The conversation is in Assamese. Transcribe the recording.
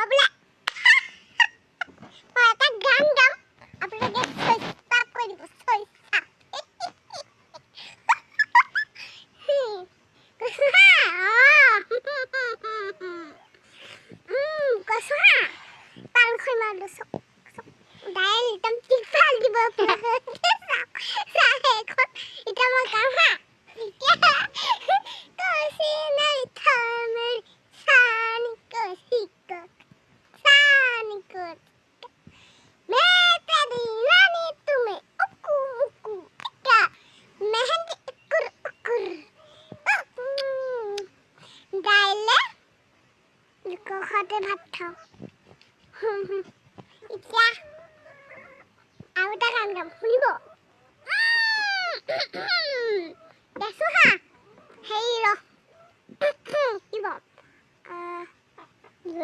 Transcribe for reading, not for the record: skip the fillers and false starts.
বোলে মই এটা গান গাম আপোনালোকে চইচা কৰি দিব চইচা কৈছো হা পান খুৱাই মাৰিলো চক দাইল একদম টিফাল দিব এতিয়া মই গাম হা কচি নাই থামের সানি কচিকত সানিকত मैं तेरी रानी तुम्हें उकू मुकू क्या मेहंदी उकुर उकुर गाइले इको खाते भात खाओ इतना आवता गान गाम শুনিব দেখো হা হেই ৰ কি বম